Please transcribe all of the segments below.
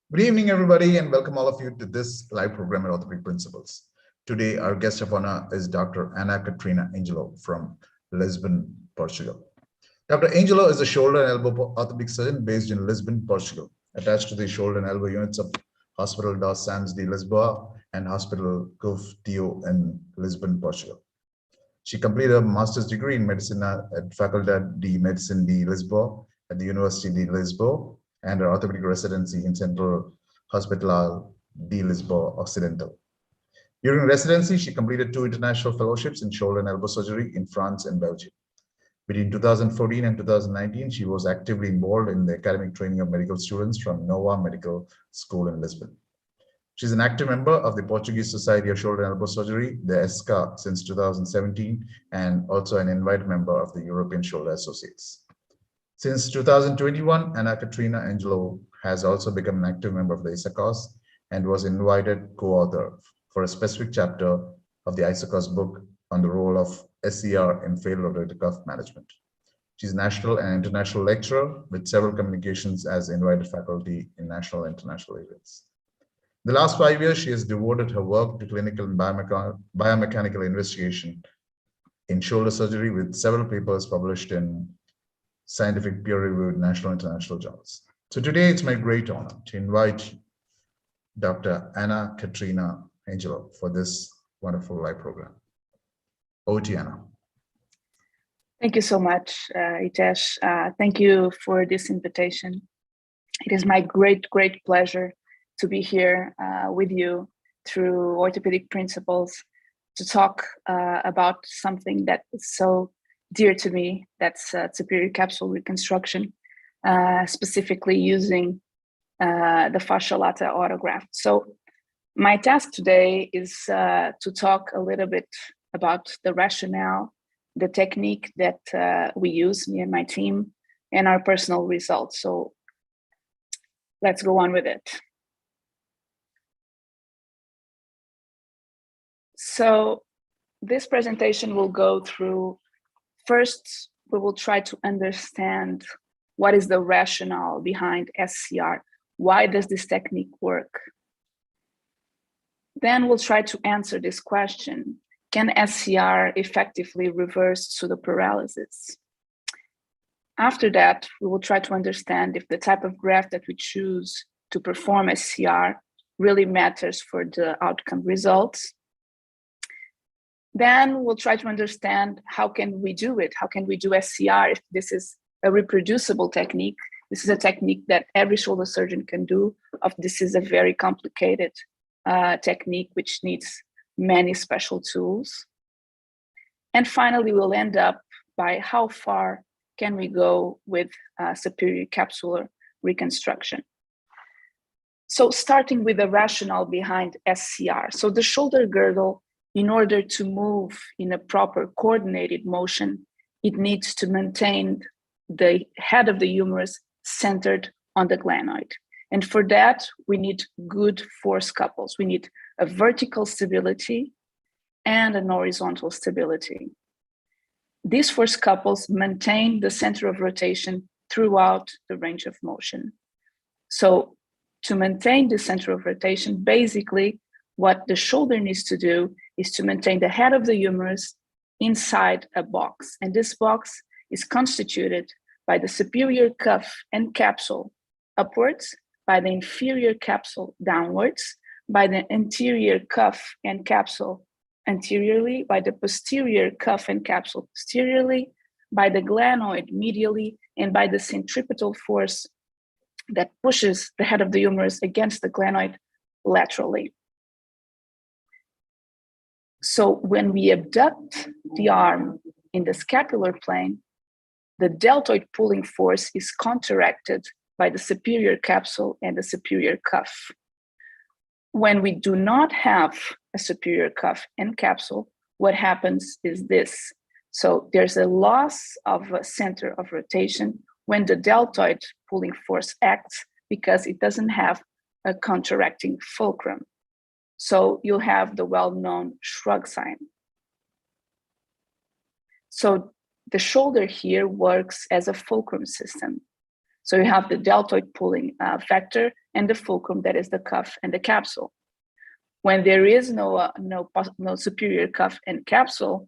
Good evening, everybody, and welcome all of you to this live program at Orthopaedic Principles. Today, our guest of honor is Dr. Catarina from Lisbon, Portugal. Dr. Angelo is a shoulder and elbow orthopedic surgeon based in Lisbon, Portugal, attached to the shoulder and elbow units of Hospital dos Santos de Lisboa and Hospital Dio in Lisbon, Portugal. She completed a master's degree in medicine at Faculdade de Medicina de Lisboa at the University de Lisboa, and her orthopedic residency in Central Hospital de Lisboa Occidental. During residency, she completed 2 international fellowships in shoulder and elbow surgery in France and Belgium. Between 2014 and 2019, she was actively involved in the academic training of medical students from Nova Medical School in Lisbon. She's an active member of the Portuguese Society of Shoulder and Elbow Surgery, the SCR, since 2017, and also an invited member of the European Shoulder Associates. Since 2021, Catarina has also become an active member of the ISACOS and was invited co-author for a specific chapter of the ISACOS book on the role of SCR in failed rotator cuff management. She's a national and international lecturer with several communications as invited faculty in national and international events. In the last 5 years, she has devoted her work to clinical and biomechanical investigation in shoulder surgery with several papers published in scientific peer-reviewed national and international journals. So today it's my great honor to invite Dr. Catarina for this wonderful live program. Over to you, Anna. Thank you so much, Hitesh. Thank you for this invitation. It is my great pleasure to be here with you through Orthopaedic Principles to talk about something that is so dear to me, that's superior capsule reconstruction, specifically using the Fascia Lata autograft. So my task today is to talk a little bit about the rationale, the technique that we use, me and my team, and our personal results. So let's go on with it. So this presentation will go through. First, we will try to understand what is the rationale behind SCR. Why does this technique work? Then we'll try to answer this question. Can SCR effectively reverse pseudoparalysis? After that, we will try to understand if the type of graft that we choose to perform SCR really matters for the outcome results. Then we'll try to understand how can we do it? How can we do SCR if this is a reproducible technique? This is a technique that every shoulder surgeon can do. This is a very complicated technique which needs many special tools. And finally, we'll end up by how far can we go with superior capsular reconstruction. So starting with the rationale behind SCR. So the shoulder girdle, in order to move in a proper coordinated motion, it needs to maintain the head of the humerus centered on the glenoid. And for that, we need good force couples. We need a vertical stability and an horizontal stability. These force couples maintain the center of rotation throughout the range of motion. So to maintain the center of rotation, basically what the shoulder needs to do is to maintain the head of the humerus inside a box. And this box is constituted by the superior cuff and capsule upwards, by the inferior capsule downwards, by the anterior cuff and capsule anteriorly, by the posterior cuff and capsule posteriorly, by the glenoid medially, and by the centripetal force that pushes the head of the humerus against the glenoid laterally. So when we abduct the arm in the scapular plane, the deltoid pulling force is counteracted by the superior capsule and the superior cuff. When we do not have a superior cuff and capsule, what happens is this. So there's a loss of a center of rotation when the deltoid pulling force acts because it doesn't have a counteracting fulcrum. So you'll have the well-known shrug sign. So the shoulder here works as a fulcrum system. So you have the deltoid pulling factor and the fulcrum, that is the cuff and the capsule. When there is no superior cuff and capsule,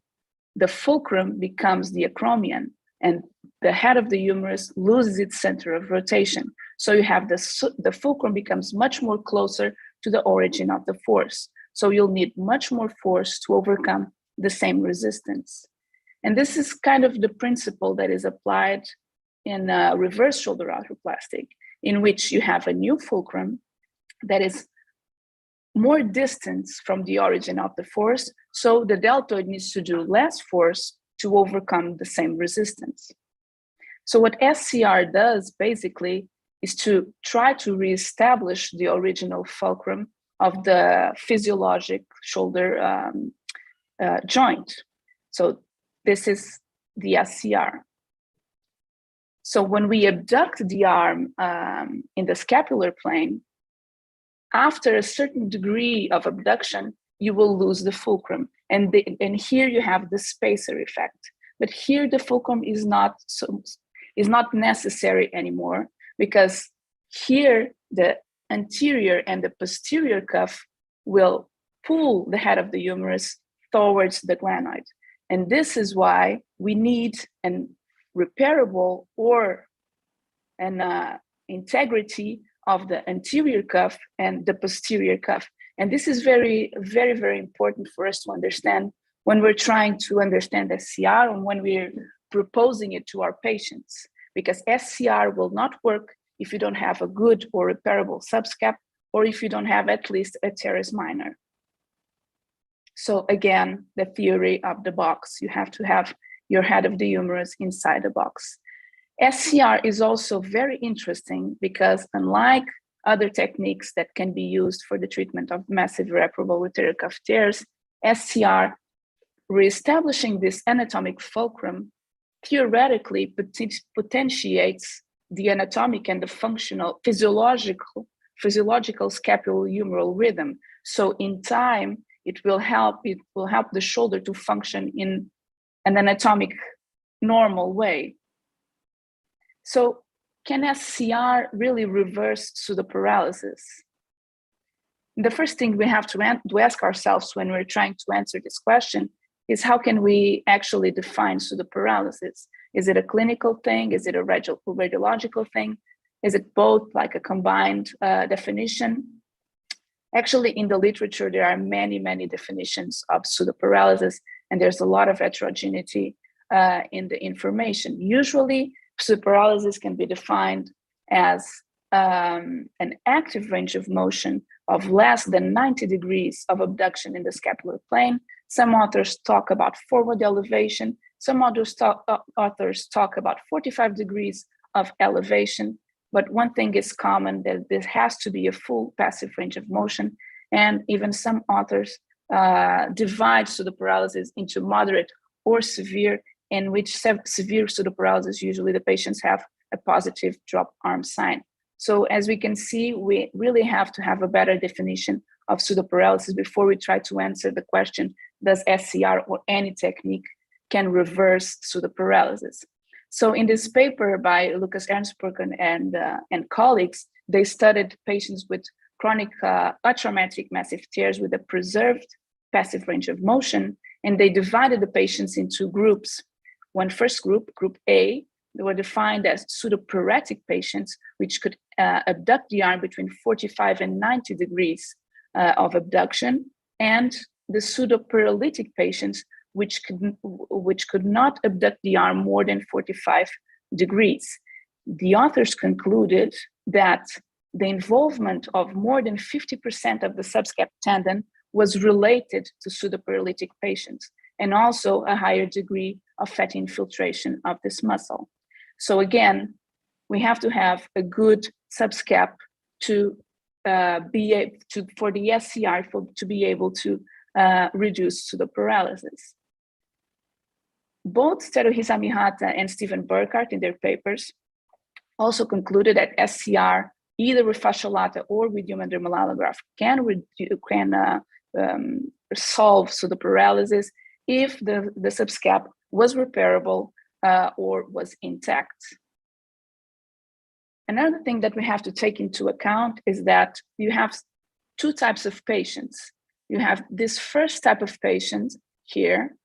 the fulcrum becomes the acromion, and the head of the humerus loses its center of rotation. So you have the fulcrum becomes much more closer to the origin of the force. So you'll need much more force to overcome the same resistance. And this is kind of the principle that is applied in reverse shoulder arthroplasty, in which you have a new fulcrum that is more distance from the origin of the force, so the deltoid needs to do less force to overcome the same resistance. So what SCR does basically is to try to reestablish the original fulcrum of the physiologic shoulder joint. So this is the SCR. So when we abduct the arm in the scapular plane, after a certain degree of abduction, you will lose the fulcrum. And here you have the spacer effect. But here the fulcrum is not necessary anymore, because here the anterior and the posterior cuff will pull the head of the humerus towards the glenoid. And this is why we need an repairable or an integrity of the anterior cuff and the posterior cuff. And this is very, very, very important for us to understand when we're trying to understand SCR and when we're proposing it to our patients, because SCR will not work if you don't have a good or repairable subscap, or if you don't have at least a teres minor. So again, the theory of the box, you have to have your head of the humerus inside the box. SCR is also very interesting because, unlike other techniques that can be used for the treatment of massive irreparable rotator cuff tears, SCR, reestablishing this anatomic fulcrum, theoretically potentiates the anatomic and the functional physiological scapulohumeral rhythm. So in time, it will help the shoulder to function in an anatomic normal way. So can SCR really reverse pseudoparalysis? The first thing we have to ask ourselves when we're trying to answer this question is, how can we actually define pseudoparalysis? Is it a clinical thing? Is it a radiological thing? Is it both, like a combined definition? Actually, in the literature, there are many, many definitions of pseudoparalysis, and there's a lot of heterogeneity in the information. Usually, pseudoparalysis can be defined as an active range of motion of less than 90 degrees of abduction in the scapular plane. Some authors talk about forward elevation. Some authors talk about 45 degrees of elevation. But one thing is common, that this has to be a full passive range of motion. And even some authors divide pseudoparalysis into moderate or severe, in which severe pseudoparalysis, usually the patients have a positive drop arm sign. So as we can see, we really have to have a better definition of pseudoparalysis before we try to answer the question, does SCR or any technique can reverse pseudoparalysis? So in this paper by Lucas Ernstbergen and colleagues, they studied patients with chronic atraumatic massive tears with a preserved passive range of motion, and they divided the patients into groups. One first group, group A, they were defined as pseudoparetic patients, which could abduct the arm between 45 and 90 degrees of abduction, and the pseudoparalytic patients, which could not abduct the arm more than 45 degrees. The authors concluded that the involvement of more than 50% of the subscap tendon was related to pseudoparalytic patients, and also a higher degree of fatty infiltration of this muscle. So again, we have to have a good subscap for the SCR to be able to reduce pseudoparalysis. Both Teru Hisamihata and Stephen Burkhardt in their papers also concluded that SCR, either with fascia lata or with human dermal allograft, can solve pseudoparalysis if the subscap was repairable or was intact. Another thing that we have to take into account is that you have two types of patients. You have this first type of patient here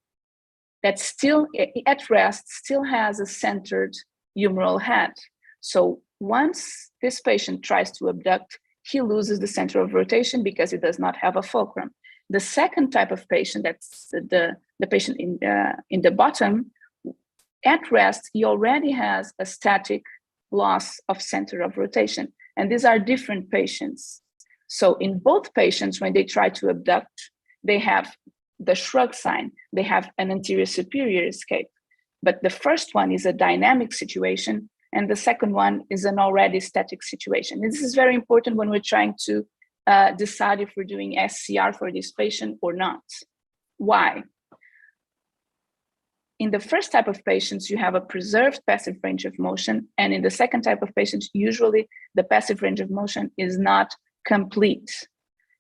that still at rest still has a centered humeral head. So once this patient tries to abduct, he loses the center of rotation because he does not have a fulcrum. The second type of patient, that's the patient in the bottom, at rest, he already has a static loss of center of rotation. And these are different patients. So in both patients, when they try to abduct, they have the shrug sign, they have an anterior superior escape. But the first one is a dynamic situation, and the second one is an already static situation. And this is very important when we're trying to decide if we're doing SCR for this patient or not. Why? In the first type of patients, you have a preserved passive range of motion, and in the second type of patients, usually the passive range of motion is not complete.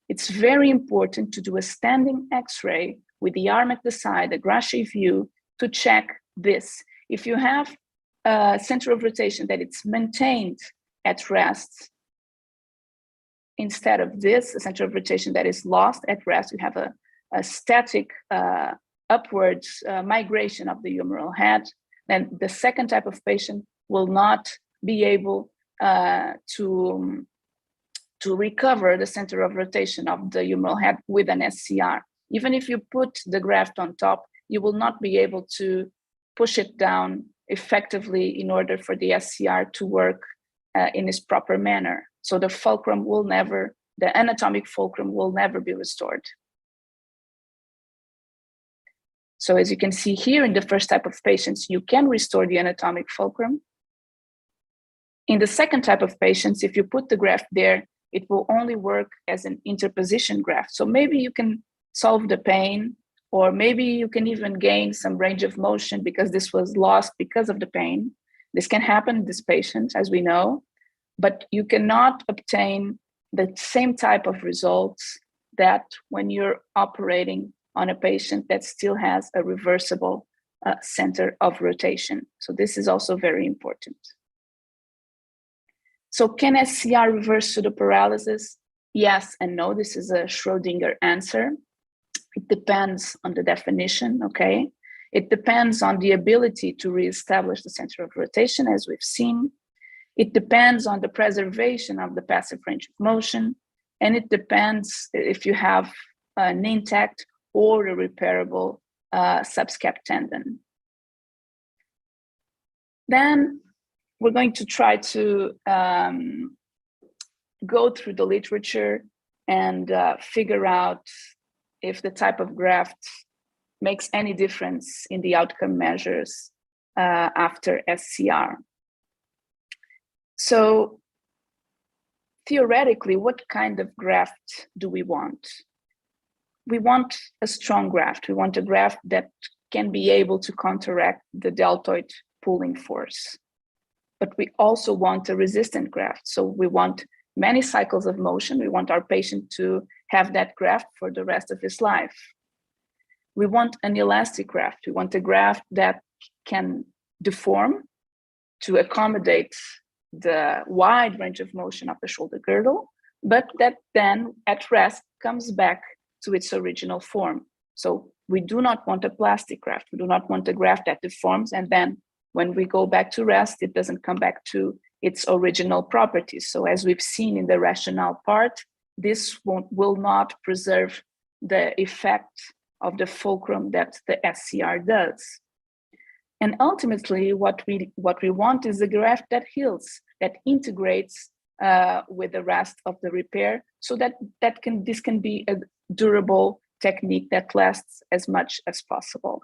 It's very important to do a standing X-ray with the arm at the side, a Graft view, to check this. If you have a center of rotation that it's maintained at rest, instead of this, a center of rotation that is lost at rest, you have a static upwards migration of the humeral head, then the second type of patient will not be able to recover the center of rotation of the humeral head with an SCR. Even if you put the graft on top, you will not be able to push it down effectively in order for the SCR to work in its proper manner. So the fulcrum will never, the anatomic fulcrum will never be restored. So as you can see here in the first type of patients, you can restore the anatomic fulcrum. In the second type of patients, if you put the graft there, it will only work as an interposition graft. So maybe you can solve the pain, or maybe you can even gain some range of motion because this was lost because of the pain. This can happen in this patient, as we know, but you cannot obtain the same type of results that when you're operating on a patient that still has a reversible center of rotation. So this is also very important. So can SCR reverse pseudoparalysis? Yes and no. This is a Schrödinger answer. It depends on the definition, okay? It depends on the ability to reestablish the center of rotation, as we've seen. It depends on the preservation of the passive range of motion. And it depends if you have an intact or a repairable subscap tendon. Then we're going to try to go through the literature and figure out if the type of graft makes any difference in the outcome measures after SCR. So theoretically, what kind of graft do we want? We want a strong graft. We want a graft that can be able to counteract the deltoid pulling force. But we also want a resistant graft. So we want many cycles of motion. We want our patient to have that graft for the rest of his life. We want an elastic graft. We want a graft that can deform to accommodate the wide range of motion of the shoulder girdle, but that then at rest comes back to its original form. So we do not want a plastic graft. We do not want a graft that deforms, and then when we go back to rest, it doesn't come back to its original properties. So as we've seen in the rationale part, this will not preserve the effect of the fulcrum that the SCR does. And ultimately, what we want is a graft that heals, that integrates with the rest of the repair, so that this can be a durable technique that lasts as much as possible.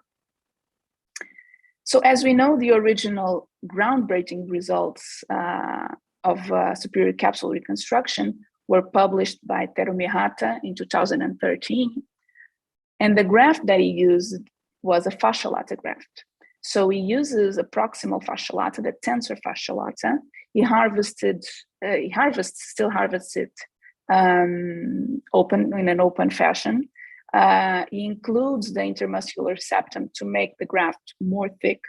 So as we know, the original groundbreaking results of superior capsular reconstruction were published by Teru Mihata in 2013. And the graft that he used was a Fascia Lata graft. So he uses a proximal fascia lata, the tensor fascia lata. He still harvests it in an open fashion. He includes the intermuscular septum to make the graft more thick.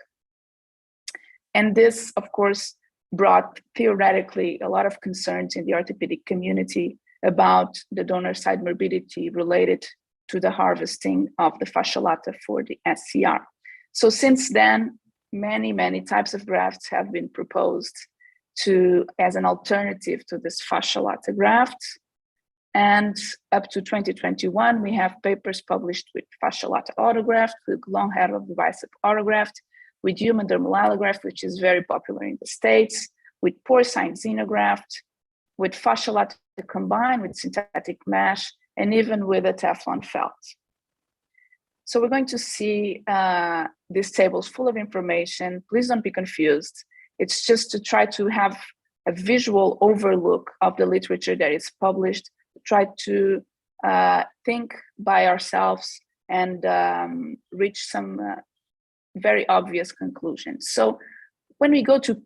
And this, of course, brought theoretically a lot of concerns in the orthopedic community about the donor side morbidity related to the harvesting of the fascia lata for the SCR. So since then, many types of grafts have been proposed as an alternative to this fascia lata graft. And up to 2021, we have papers published with fascia lata autograft, with long head of the bicep autograft, with human dermal allograft, which is very popular in the States, with porcine xenograft, with fascia lata combined with synthetic mesh, and even with a Teflon felt. So we're going to see these tables full of information. Please don't be confused. It's just to try to have a visual overlook of the literature that is published, try to think by ourselves and reach some very obvious conclusions. So when we go to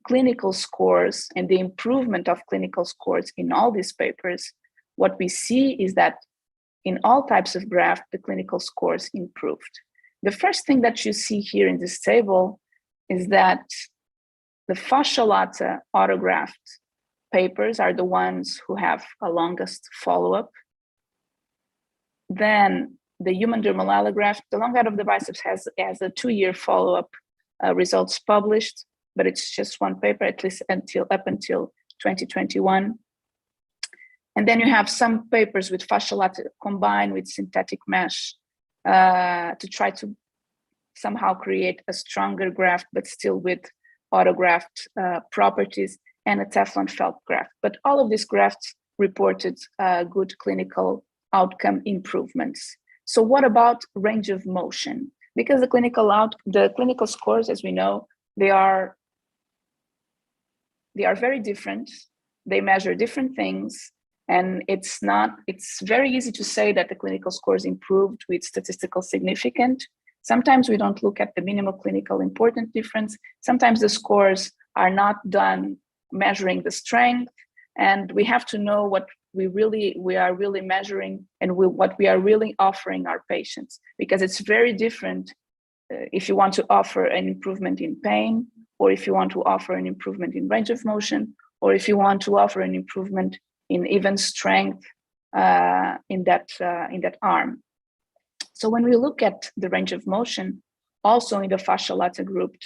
clinical scores and the improvement of clinical scores in all these papers, what we see is that in all types of graft, the clinical scores improved. The first thing that you see here in this table is that the fascia lata autograft papers are the ones who have a longest follow-up. Then the human dermal allograft, the long head of the biceps has a 2-year follow-up results published, but it's just one paper, at least up until 2021. And then you have some papers with fascia lata combined with synthetic mesh to try to somehow create a stronger graft, but still with autograft properties, and a Teflon felt graft. But all of these grafts reported good clinical outcome improvements. So what about range of motion? Because the clinical scores, as we know, they are very different. They measure different things. And it's very easy to say that the clinical scores improved with statistical significance. Sometimes we don't look at the minimal clinical important difference. Sometimes the scores are not done measuring the strength, and we have to know what we are really measuring and what we are really offering our patients, because it's very different if you want to offer an improvement in pain, or if you want to offer an improvement in range of motion, or if you want to offer an improvement in even strength in that arm. So when we look at the range of motion, also in the fascia lata group,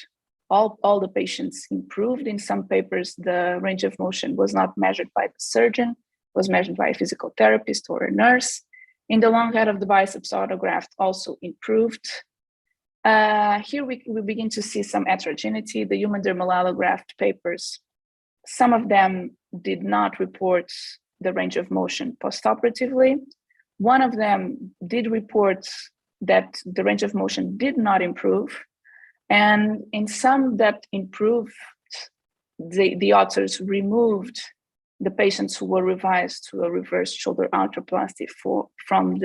all the patients improved. In some papers, the range of motion was not measured by the surgeon, was measured by a physical therapist or a nurse. In the long head of the biceps autograft also improved. Here we begin to see some heterogeneity. The human dermal allograft papers, some of them did not report the range of motion postoperatively. One of them did report that the range of motion did not improve. And in some that improved, the authors removed the patients who were revised to a reverse shoulder arthroplasty from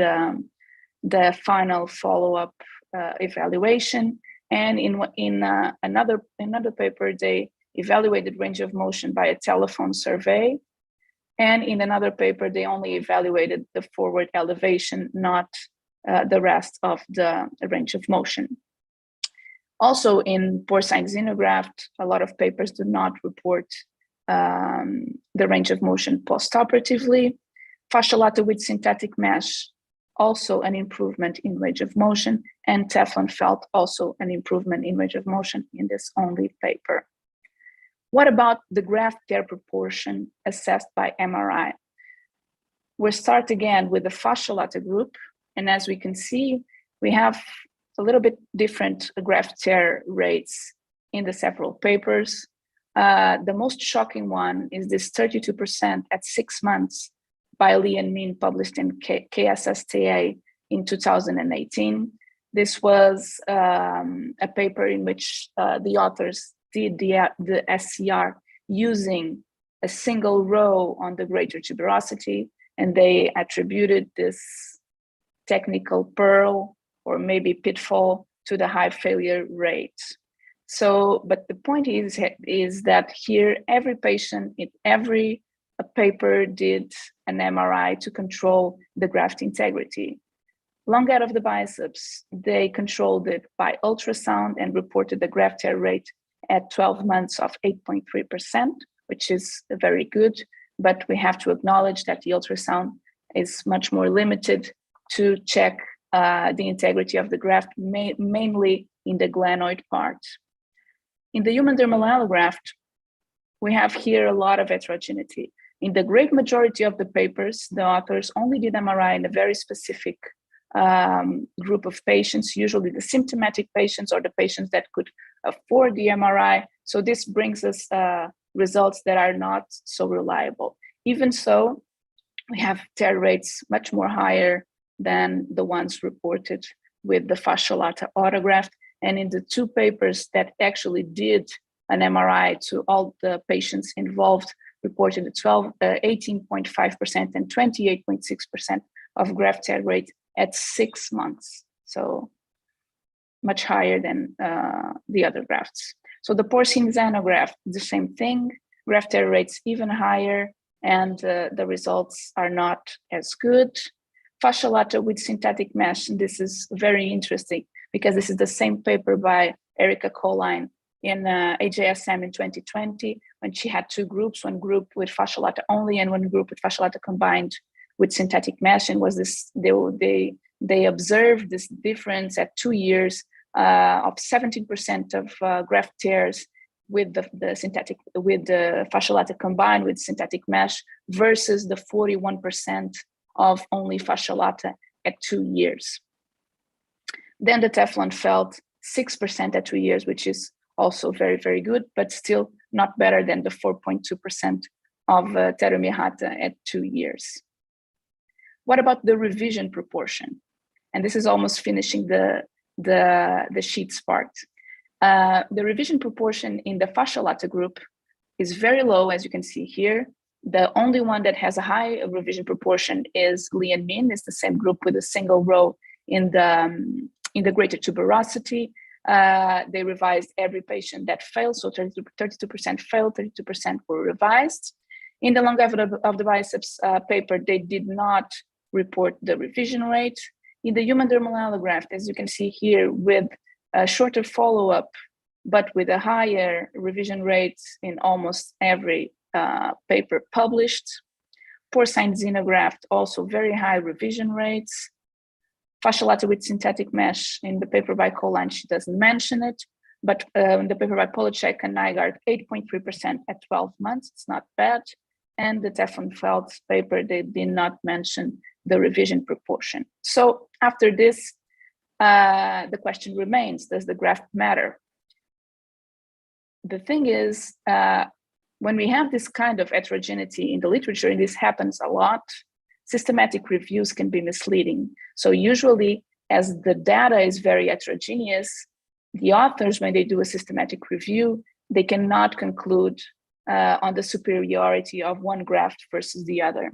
the final follow-up evaluation. And in another paper, they evaluated range of motion by a telephone survey. And in another paper, they only evaluated the forward elevation, not the rest of the range of motion. Also in porcine xenograft, a lot of papers do not report the range of motion postoperatively. Fascia lata with synthetic mesh, also an improvement in range of motion, and Teflon felt also an improvement in range of motion in this only paper. What about the graft tear proportion assessed by MRI? We'll start again with the fascia lata group, and as we can see, we have a little bit different graft tear rates in the several papers. The most shocking one is this 32% at 6 months by Lee and Min, published in KSSTA in 2018. This was a paper in which the authors did the SCR using a single row on the greater tuberosity, and they attributed this technical pearl or maybe pitfall to the high failure rate. So, but the point is that here every patient in every paper did an MRI to control the graft integrity. Long head of the biceps, they controlled it by ultrasound and reported the graft tear rate at 12 months of 8.3%, which is very good, but we have to acknowledge that the ultrasound is much more limited to check the integrity of the graft, mainly in the glenoid part. In the human dermal allograft, we have here a lot of heterogeneity. In the great majority of the papers, the authors only did MRI in a very specific group of patients, usually the symptomatic patients or the patients that could afford the MRI. So this brings us results that are not so reliable. Even so, we have tear rates much more higher than the ones reported with the Fascia Lata autograft. And in the two papers that actually did an MRI to all the patients involved, reported 18.5% and 28.6% of graft tear rate at 6 months. So much higher than the other grafts. So the porcine xenograft, the same thing, graft tear rates even higher, and the results are not as good. Fascia Lata with synthetic mesh, and this is very interesting because this is the same paper by Erika Colline in AJSM in 2020, when she had two groups, one group with Fascia Lata only and one group with Fascia Lata combined with synthetic mesh, and was this they observed this difference at 2 years of 17% of graft tears with the Fascia Lata combined with synthetic mesh versus the 41% of only Fascia Lata at 2 years. Then the Teflon felt 6% at 2 years, which is also very, very good, but still not better than the 4.2% of Terumihata at 2 years. What about the revision proportion? And this is almost finishing the sheets part. The revision proportion in the Fascia Lata group is very low, as you can see here. The only one that has a high revision proportion is Li and Min. It's the same group with a single row in the greater tuberosity. They revised every patient that failed, so 32% failed, 32% were revised. In the longevity of the biceps paper, they did not report the revision rate. In the human dermal allograft, as you can see here, with a shorter follow-up, but with a higher revision rate in almost every paper published. Porcine xenograft, also very high revision rates. Fascia Lata with synthetic mesh, in the paper by Colline, she doesn't mention it, but in the paper by Polacek and Nygaard, 8.3% at 12 months, it's not bad. And the Teflon-Feld paper, they did not mention the revision proportion. So after this, the question remains, does the graft matter? The thing is, when we have this kind of heterogeneity in the literature, and this happens a lot, systematic reviews can be misleading. So usually, as the data is very heterogeneous, the authors, when they do a systematic review, they cannot conclude on the superiority of one graft versus the other.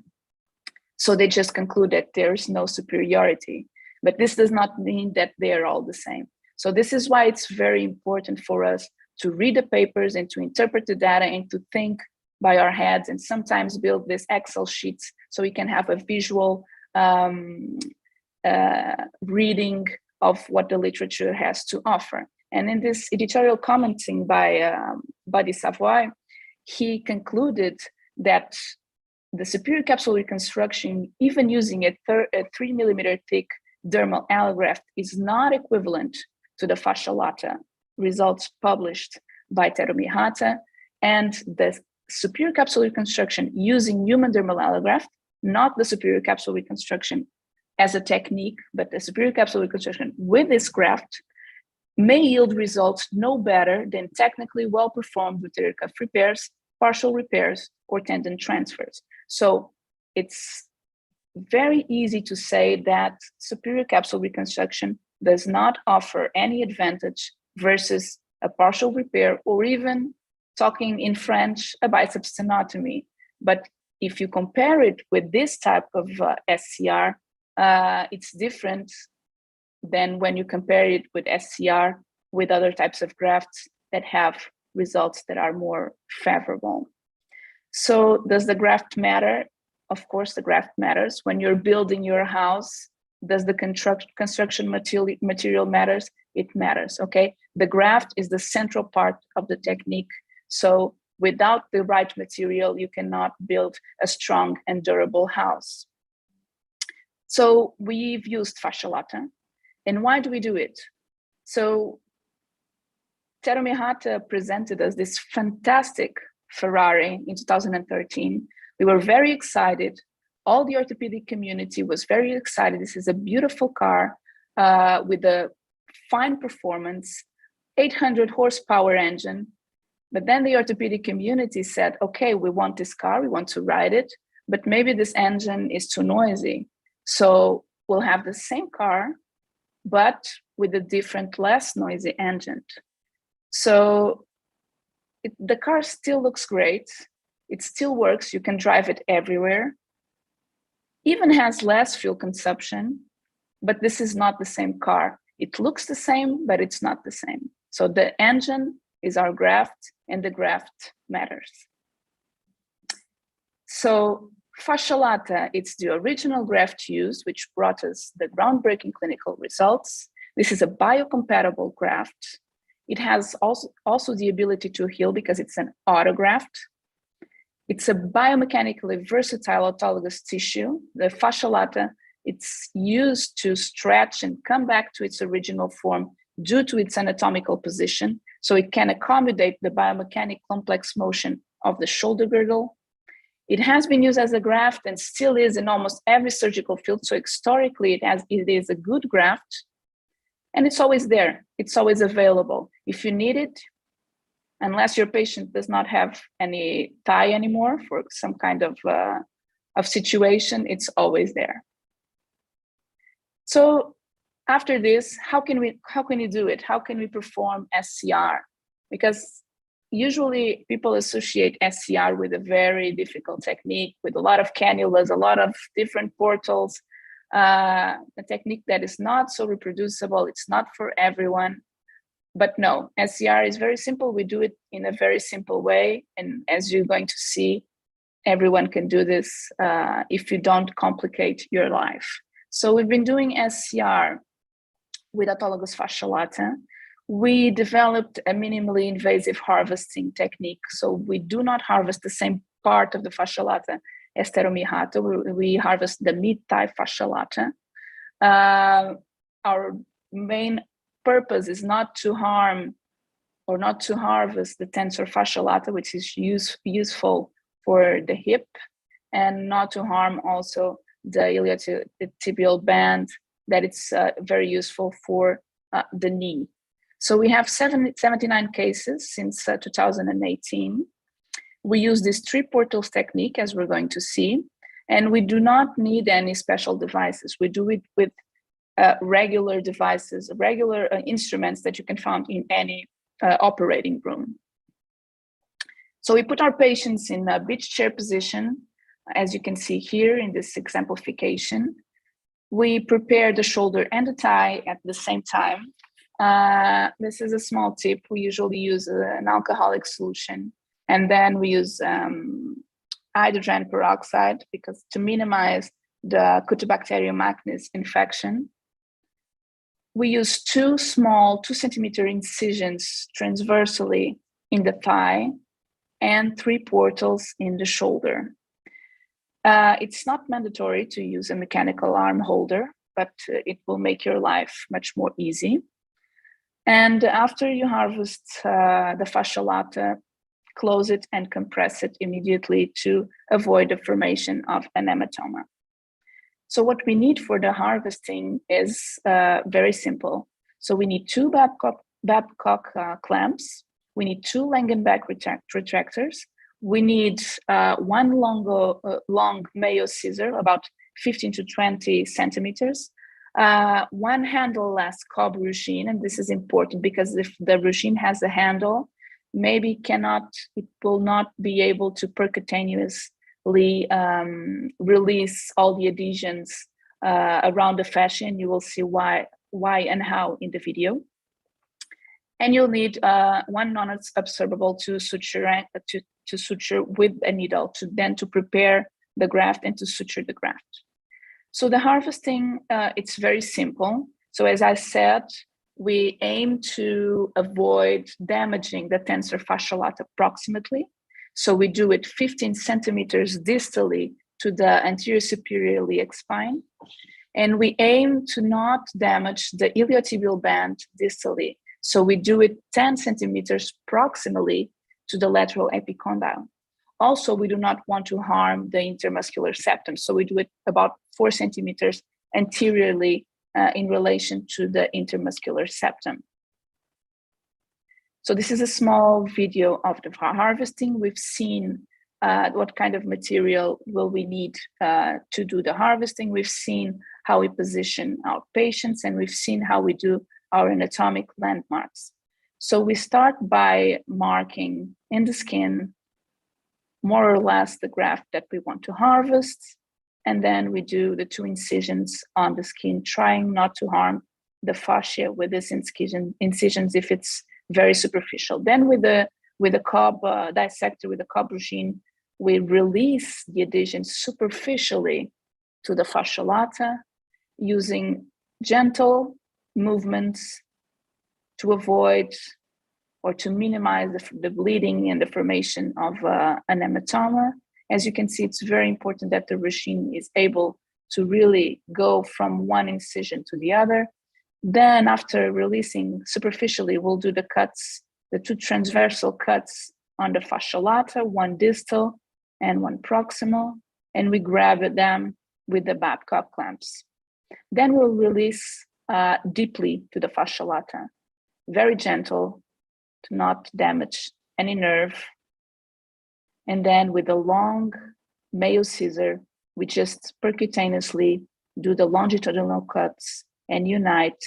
So they just conclude that there is no superiority. But this does not mean that they are all the same. So this is why it's very important for us to read the papers and to interpret the data and to think by our heads, and sometimes build these Excel sheets so we can have a visual reading of what the literature has to offer. And in this editorial commenting by Buddy Savoy, he concluded that the superior capsular reconstruction, even using a 3 millimeter thick dermal allograft, is not equivalent to the Fascia Lata results published by Terumihata, and the superior capsular reconstruction using human dermal allograft, not the superior capsular reconstruction as a technique, but the superior capsular reconstruction with this graft, may yield results no better than technically well-performed rotator cuff repairs, partial repairs, or tendon transfers. So it's very easy to say that superior capsule reconstruction does not offer any advantage versus a partial repair, or even, talking in French, a biceps tenotomy. But if you compare it with this type of SCR, it's different than when you compare it with SCR with other types of grafts that have results that are more favorable. So does the graft matter? Of course, the graft matters. When you're building your house, does the construction material matters? it matters, okay? The graft is the central part of the technique. So without the right material, you cannot build a strong and durable house. So we've used Fascia Lata. And why do we do it? So Catarina presented us this fantastic Ferrari in 2013. We were very excited. All the orthopedic community was very excited. This is a beautiful car with a fine performance, 800 horsepower engine. But then the orthopedic community said, okay, we want this car, we want to ride it, but maybe this engine is too noisy. So we'll have the same car, but with a different, less noisy engine. So the car still looks great. It still works. You can drive it everywhere. Even has less fuel consumption, but this is not the same car. It looks the same, but it's not the same. So the engine is our graft, and the graft matters. So Fascia Lata, it's the original graft used, which brought us the groundbreaking clinical results. This is a biocompatible graft. It has also the ability to heal because it's an autograft. It's a biomechanically versatile autologous tissue. The Fascia Lata, it's used to stretch and come back to its original form due to its anatomical position. So it can accommodate the biomechanic complex motion of the shoulder girdle. It has been used as a graft and still is in almost every surgical field. So historically, it is a good graft. And it's always there. It's always available. If you need it, unless your patient does not have any thigh anymore for some kind of situation, it's always there. So after this, how can you do it? How can we perform SCR? Because usually people associate SCR with a very difficult technique, with a lot of cannulas, a lot of different portals, a technique that is not so reproducible. It's not for everyone. But no, SCR is very simple. We do it in a very simple way. And as you're going to see, everyone can do this if you don't complicate your life. So we've been doing SCR with autologous Fascia Lata. We developed a minimally invasive harvesting technique. So we do not harvest the same part of the Fascia Lata as Catarina. We harvest the mid-thigh Fascia Lata. Our main purpose is not to harm or not to harvest the tensor Fascia Lata, which is useful for the hip, and not to harm also the iliotibial band, that it's very useful for the knee. So we have 79 cases since 2018. We use this 3 portals technique, as we're going to see, and we do not need any special devices. We do it with regular devices, regular instruments that you can find in any operating room. So we put our patients in a beach chair position, as you can see here in this exemplification. We prepare the shoulder and the thigh at the same time. This is a small tip. We usually use an alcoholic solution, and then we use hydrogen peroxide because to minimize the Cutibacterium acnes infection. We use 2 small 2-centimeter incisions transversally in the thigh and 3 portals in the shoulder. It's not mandatory to use a mechanical arm holder, but it will make your life much more easy. And after you harvest the Fascia Lata, close it and compress it immediately to avoid the formation of an hematoma. So what we need for the harvesting is very simple. So we need 2 Babcock clamps. We need 2 Langenbeck retractors. We need 1 long Mayo scissor, about 15 to 20 centimeters. 1 handle-less Cobb ruchine, and this is important because if the ruchine has a handle, maybe it will not be able to percutaneously release all the adhesions around the fascia, and you will see why and how in the video. And you'll need 1 non-absorbable to suture with a needle to prepare the graft and to suture the graft. So the harvesting, it's very simple. So as I said, we aim to avoid damaging the tensor fascia lata proximately. So we do it 15 centimeters distally to the anterior superior iliac spine. And we aim to not damage the iliotibial band distally. So we do it 10 centimeters proximally to the lateral epicondyle. Also, we do not want to harm the intermuscular septum. So we do it about 4 centimeters anteriorly in relation to the intermuscular septum. So this is a small video of the harvesting. We've seen what kind of material will we need to do the harvesting. We've seen how we position our patients, and we've seen how we do our anatomic landmarks. So we start by marking in the skin more or less the graft that we want to harvest. And then we do the 2 incisions on the skin, trying not to harm the fascia with these incisions if it's very superficial. Then with the Cobb dissector, with the Cobb regime, we release the adhesion superficially to the fascia lata using gentle movements to avoid or to minimize the bleeding and the formation of an hematoma. As you can see, it's very important that the regime is able to really go from one incision to the other. Then after releasing superficially, we'll do the cuts, the 2 transversal cuts on the fascia lata, 1 distal and 1 proximal, and we grab them with the Babcock clamps. Then we'll release deeply to the fascia lata, very gentle to not damage any nerve. And then with a long Mayo scissor, we just percutaneously do the longitudinal cuts and unite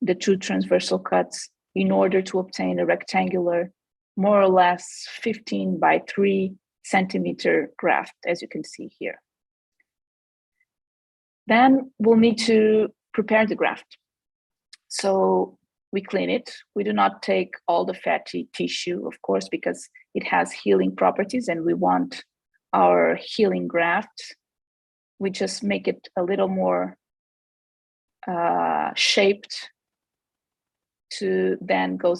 the 2 transversal cuts in order to obtain a rectangular, more or less 15 by 3 centimeter graft, as you can see here. Then we'll need to prepare the graft. So we clean it. We do not take all the fatty tissue, of course, because it has healing properties and we want our healing graft. We just make it a little more shaped to then go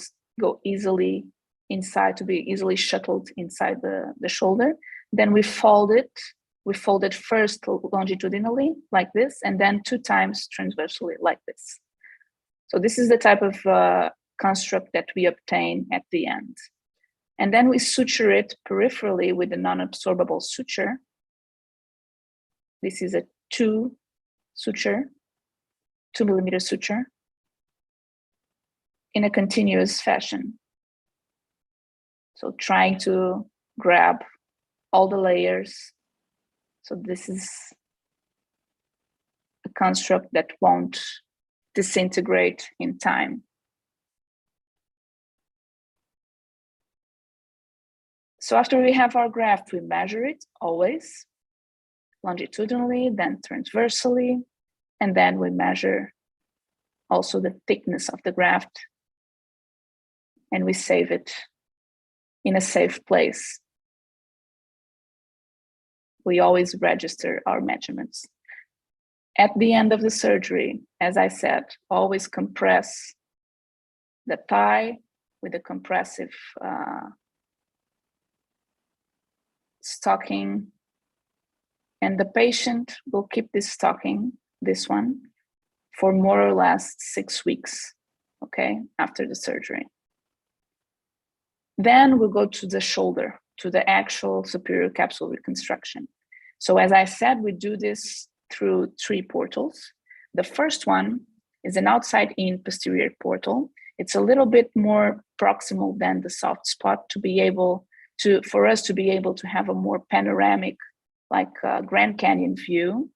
easily inside, to be easily shuttled inside the shoulder. Then we fold it. We fold it first longitudinally like this, and then 2 times transversally like this. So this is the type of construct that we obtain at the end. And then we suture it peripherally with a non-absorbable suture. This is a 2 millimeter suture in a continuous fashion. So trying to grab all the layers. So this is a construct that won't disintegrate in time. So after we have our graft, we measure it always longitudinally, then transversally, and then we measure also the thickness of the graft, and we save it in a safe place. We always register our measurements. At the end of the surgery, as I said, always compress the thigh with a compressive stocking, and the patient will keep this stocking, this one, for more or less 6 weeks, okay, after the surgery. Then we'll go to the shoulder, to the actual superior capsule reconstruction. So as I said, we do this through 3 portals. The first one is an outside-in posterior portal. It's a little bit more proximal than the soft spot for us to be able to have a more panoramic, like Grand Canyon view.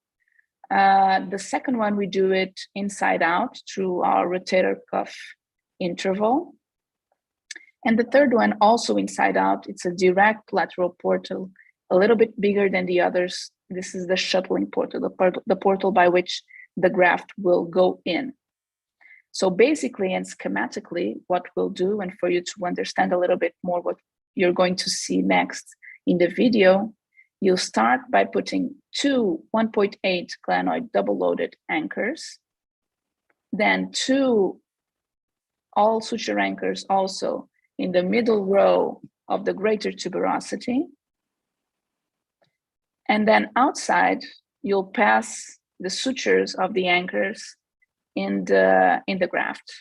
The second one, we do it inside out through our rotator cuff interval. And the third one, also inside out, it's a direct lateral portal, a little bit bigger than the others. This is the shuttling portal, the portal by which the graft will go in. So basically and schematically, what we'll do, and for you to understand a little bit more what you're going to see next in the video, you'll start by putting 2 1.8 glenoid double-loaded anchors, then 2 all suture anchors also in the middle row of the greater tuberosity. And then outside, you'll pass the sutures of the anchors in the graft.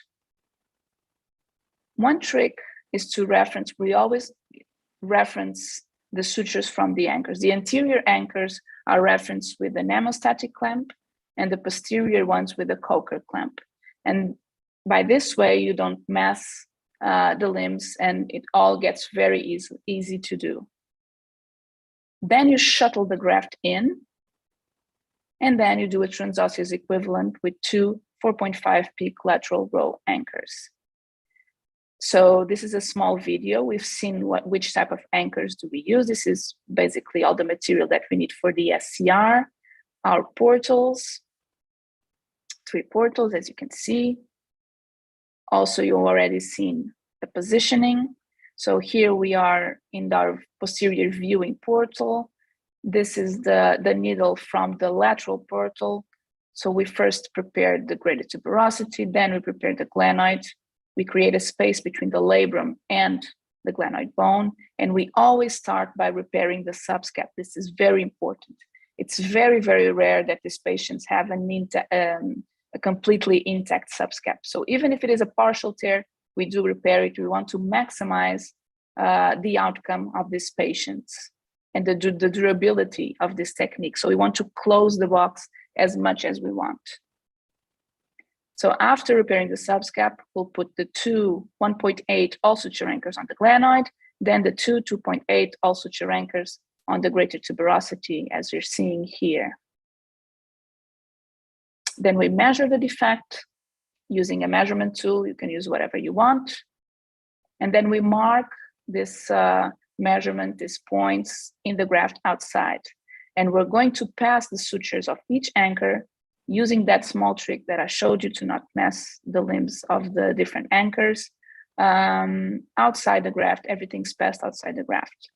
One trick is to reference, we always reference the sutures from the anchors. The anterior anchors are referenced with an hemostatic clamp and the posterior ones with a Coker clamp. And by this way, you don't mess the limbs and it all gets very easy to do. Then you shuttle the graft in, and then you do a transosseous equivalent with two 4.5 peak lateral row anchors. So this is a small video. We've seen which type of anchors do we use. This is basically all the material that we need for the SCR, our portals, 3 portals, as you can see. Also, you've already seen the positioning. So here we are in our posterior viewing portal. This is the needle from the lateral portal. So we first prepared the greater tuberosity, then we prepared the glenoid. We create a space between the labrum and the glenoid bone, and we always start by repairing the subscap. This is very important. It's very, very rare that these patients have a completely intact subscap. So even if it is a partial tear, we do repair it. We want to maximize the outcome of these patients and the durability of this technique. So we want to close the box as much as we want. So after repairing the subscap, we'll put the two 1.8 all suture anchors on the glenoid, then the two 2.8 all suture anchors on the greater tuberosity, as you're seeing here. Then we measure the defect using a measurement tool. You can use whatever you want. And then we mark this measurement, these points in the graft outside. And we're going to pass the sutures of each anchor using that small trick that I showed you to not mess the limbs of the different anchors outside the graft. Everything's passed outside the graft.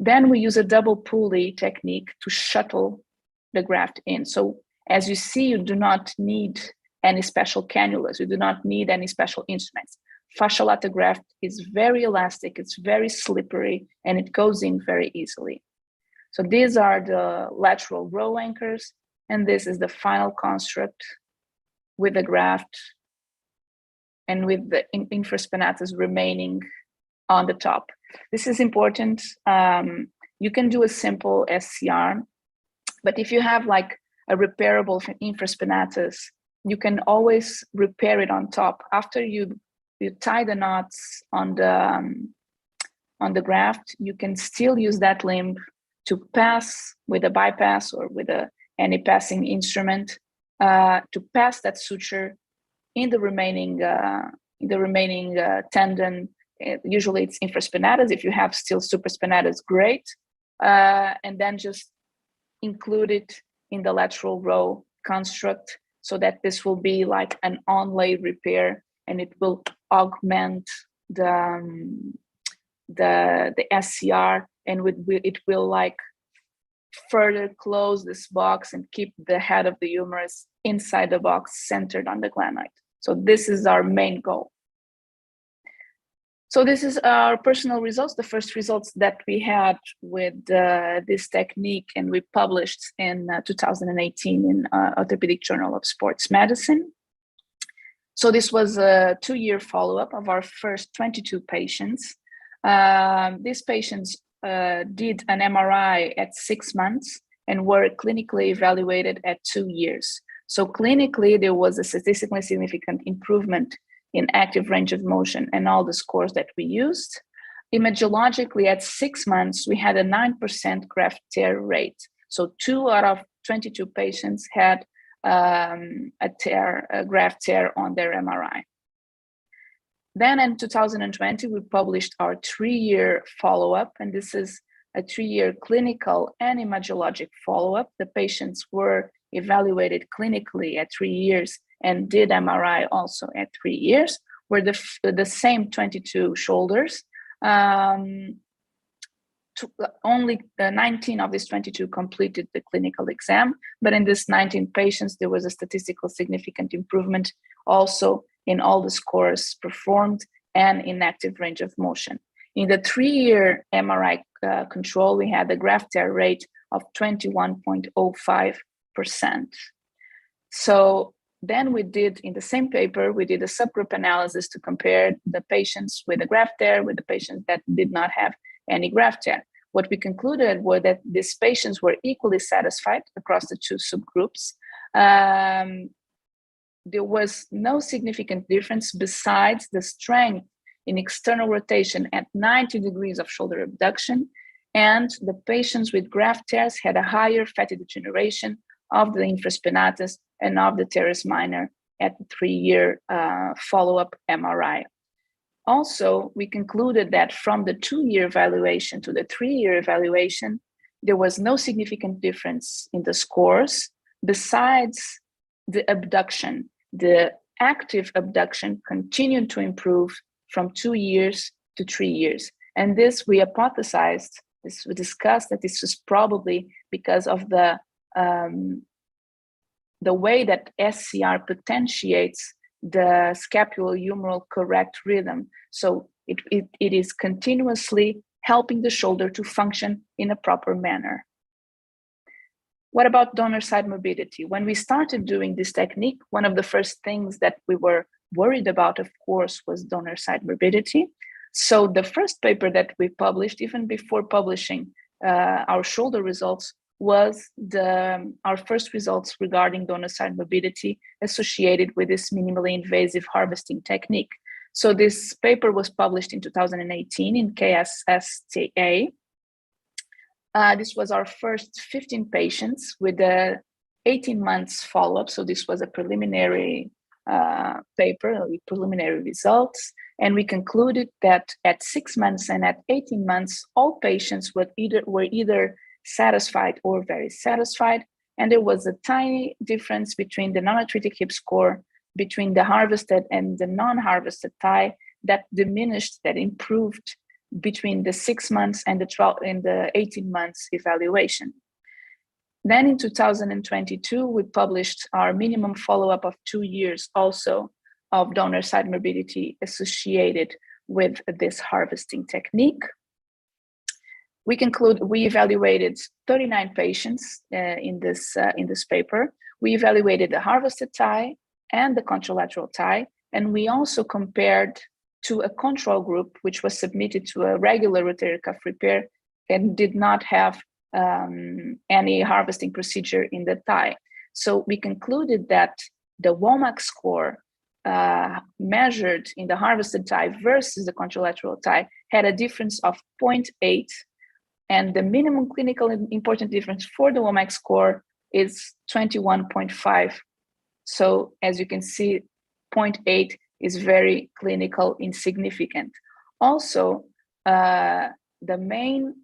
Then we use a double pulley technique to shuttle the graft in. So as you see, you do not need any special cannulas. You do not need any special instruments. Fascia Lata graft is very elastic, it's very slippery, and it goes in very easily. So these are the lateral row anchors, and this is the final construct with the graft and with the infraspinatus remaining on the top. This is important. You can do a simple SCR, but if you have like a repairable infraspinatus, you can always repair it on top. After you tie the knots on the graft, you can still use that limb to pass with a bypass or with any passing instrument to pass that suture in the remaining tendon. Usually it's infraspinatus. If you have still supraspinatus, great. And then just include it in the lateral row construct so that this will be like an onlay repair, and it will augment the SCR, and it will like further close this box and keep the head of the humerus inside the box centered on the glenoid. So this is our main goal. So this is our personal results, the first results that we had with this technique, and we published in 2018 in Orthopaedic Journal of Sports Medicine. So this was a 2-year follow-up of our first 22 patients. These patients did an MRI at 6 months and were clinically evaluated at 2 years. So clinically, there was a statistically significant improvement in active range of motion and all the scores that we used. Imagologically, at 6 months, we had a 9% graft tear rate. So 2 out of 22 patients had a graft tear on their MRI. Then in 2020, we published our 3-year follow-up, and this is a 3-year clinical and imagologic follow-up. The patients were evaluated clinically at 3 years and did MRI also at 3 years, were the same 22 shoulders. Only 19 of these 22 completed the clinical exam, but in this 19 patients, there was a statistical significant improvement also in all the scores performed and in active range of motion. In the 3-year MRI control, we had a graft tear rate of 21.05%. So then we did, in the same paper, we did a subgroup analysis to compare the patients with a graft tear with the patients that did not have any graft tear. What we concluded was that these patients were equally satisfied across the two subgroups. There was no significant difference besides the strength in external rotation at 90 degrees of shoulder abduction, and the patients with graft tears had a higher fatty degeneration of the infraspinatus and of the teres minor at the 3-year follow-up MRI. Also, we concluded that from the 2-year evaluation to the 3-year evaluation, there was no significant difference in the scores besides the abduction. The active abduction continued to improve from 2 years to 3 years. And this, we hypothesized, we discussed that this was probably because of the way that SCR potentiates the scapulohumeral correct rhythm. So it is continuously helping the shoulder to function in a proper manner. What about donor side morbidity? When we started doing this technique, one of the first things that we were worried about, of course, was donor side morbidity. So the first paper that we published, even before publishing our shoulder results, was our first results regarding donor side morbidity associated with this minimally invasive harvesting technique. So this paper was published in 2018 in KSSTA. This was our first 15 patients with 18 months follow-up. So this was a preliminary paper with preliminary results. And we concluded that at 6 months and at 18 months, all patients were either satisfied or very satisfied. And there was a tiny difference between the non-arthritic hip score between the harvested and the non-harvested thigh that diminished, that improved between the 6 months and the 18 months evaluation. Then in 2022, we published our minimum follow-up of 2 years also of donor side morbidity associated with this harvesting technique. We evaluated 39 patients in this paper. We evaluated the harvested thigh and the contralateral thigh, and we also compared to a control group, which was submitted to a regular rotator cuff repair and did not have any harvesting procedure in the thigh. So we concluded that the WOMAC score measured in the harvested thigh versus the contralateral thigh had a difference of 0.8, and the minimum clinical important difference for the WOMAC score is 21.5. So as you can see, 0.8 is very clinical insignificant. Also, the main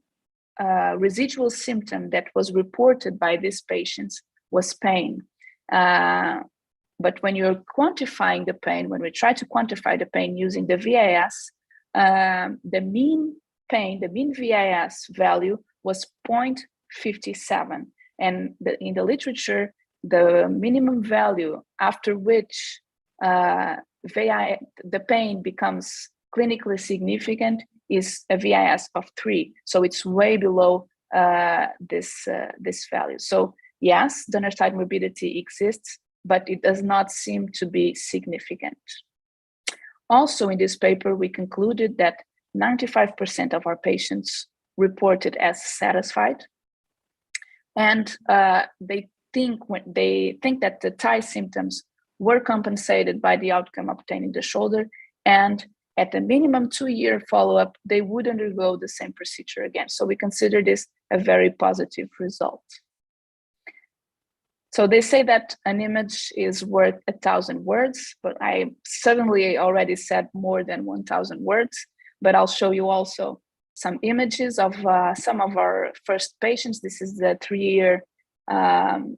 residual symptom that was reported by these patients was pain. But when you're quantifying the pain, when we try to quantify the pain using the VAS, the mean pain, the mean VAS value was 0.57. And in the literature, the minimum value after which the pain becomes clinically significant is a VAS of 3. So it's way below this value. So yes, donor side morbidity exists, but it does not seem to be significant. Also in this paper, we concluded that 95% of our patients reported as satisfied. And they think that the thigh symptoms were compensated by the outcome obtained in the shoulder, and at the minimum 2-year follow-up, they would undergo the same procedure again. So we consider this a very positive result. So they say that an image is worth 1,000 words, but I certainly already said more than 1,000 words, but I'll show you also some images of some of our first patients. This is the 3-year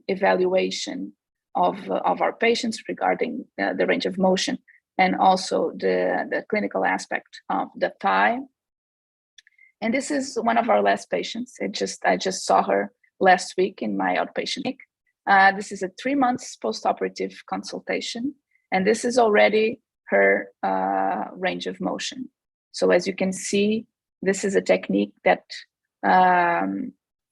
evaluation of our patients regarding the range of motion and also the clinical aspect of the thigh. And this is one of our last patients. I just saw her last week in my outpatient clinic. This is a 3 months post-operative consultation. And this is already her range of motion. So as you can see, this is a technique that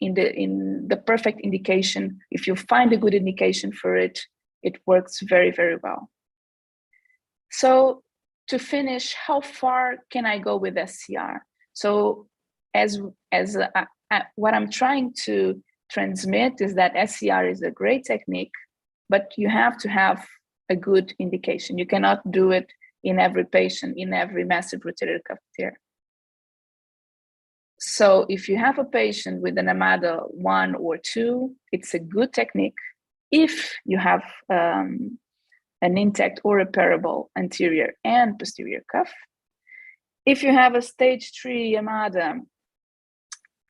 in the perfect indication, if you find a good indication for it, it works very, very well. So to finish, how far can I go with SCR? So what I'm trying to transmit is that SCR is a great technique, but you have to have a good indication. You cannot do it in every patient, in every massive rotator cuff tear. So if you have a patient with an AMADA 1 or 2, it's a good technique. If you have an intact or repairable anterior and posterior cuff. If you have a stage 3 AMADA,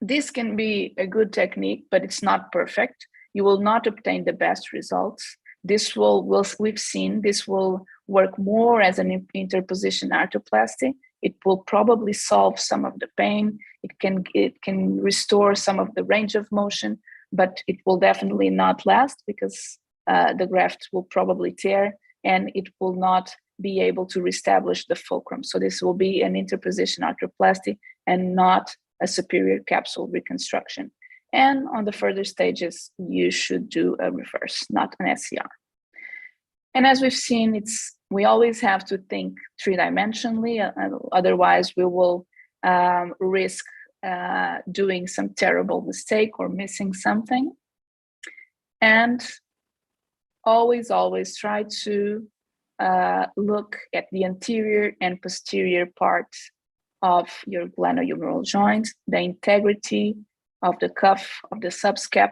this can be a good technique, but it's not perfect. You will not obtain the best results. This we've seen, this will work more as an interposition arthroplasty. It will probably solve some of the pain. It can restore some of the range of motion, but it will definitely not last because the graft will probably tear and it will not be able to reestablish the fulcrum. So this will be an interposition arthroplasty and not a superior capsule reconstruction. And on the further stages, you should do a reverse, not an SCR. And as we've seen, we always have to think three-dimensionally, otherwise we will risk doing some terrible mistake or missing something. And always try to look at the anterior and posterior part of your glenohumeral joint, the integrity of the cuff, of the subscap,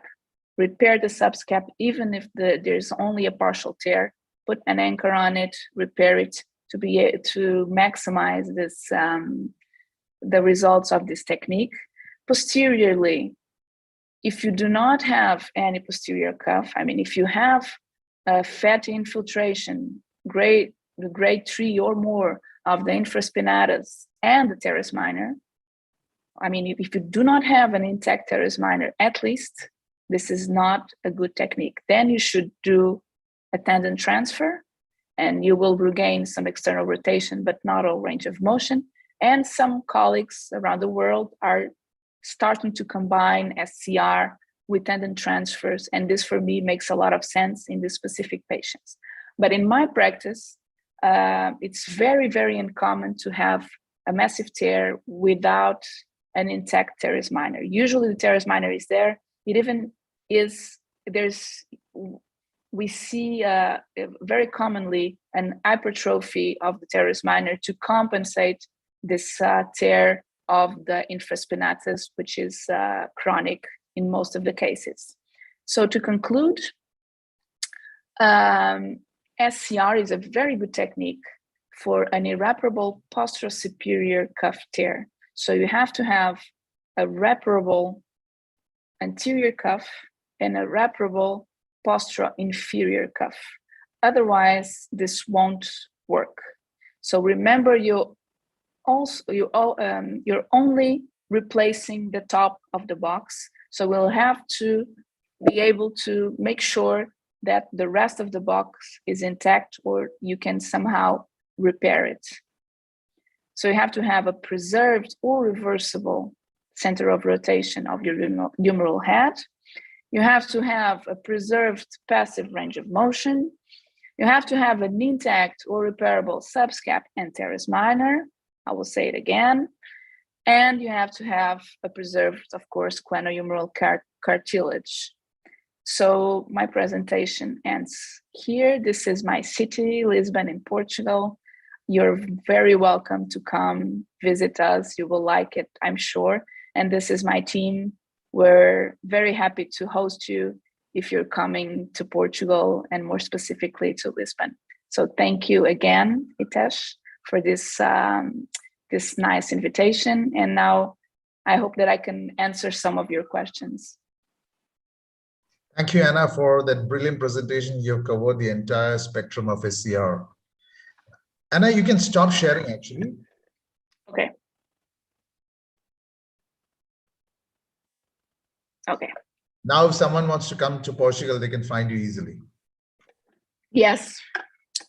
repair the subscap, even if there's only a partial tear, put an anchor on it, repair it to be able to maximize this, the results of this technique. Posteriorly, if you do not have any posterior cuff, I mean, if you have a fatty infiltration, grade 3 or more of the infraspinatus and the teres minor, I mean, if you do not have an intact teres minor, at least this is not a good technique. Then you should do a tendon transfer and you will regain some external rotation, but not all range of motion. And some colleagues around the world are starting to combine SCR with tendon transfers. And this for me makes a lot of sense in these specific patients. But in my practice, it's very, very uncommon to have a massive tear without an intact teres minor. Usually the teres minor is there. It even is, we see very commonly an hypertrophy of the teres minor to compensate this tear of the infraspinatus, which is chronic in most of the cases. So to conclude, SCR is a very good technique for an irreparable posterior-superior cuff tear. So you have to have a reparable anterior cuff and a reparable posterior-inferior cuff. Otherwise, this won't work. So remember, you're only replacing the top of the box. So we'll have to be able to make sure that the rest of the box is intact, or you can somehow repair it. So you have to have a preserved or reversible center of rotation of your humeral head. You have to have a preserved passive range of motion. You have to have an intact or repairable subscap and teres minor. I will say it again. And you have to have a preserved, of course, glenohumeral cartilage. So my presentation ends here. This is my city, Lisbon in Portugal. You're very welcome to come visit us. You will like it, I'm sure. And this is my team. We're very happy to host you if you're coming to Portugal and more specifically to Lisbon. So thank you again, Hitesh, for this, this nice invitation. And now I hope that I can answer some of your questions. Thank you, Anna, for that brilliant presentation. You've covered the entire spectrum of SCR. Anna, you can stop sharing actually. Okay. Okay. Now, if someone wants to come to Portugal, they can find you easily. Yes,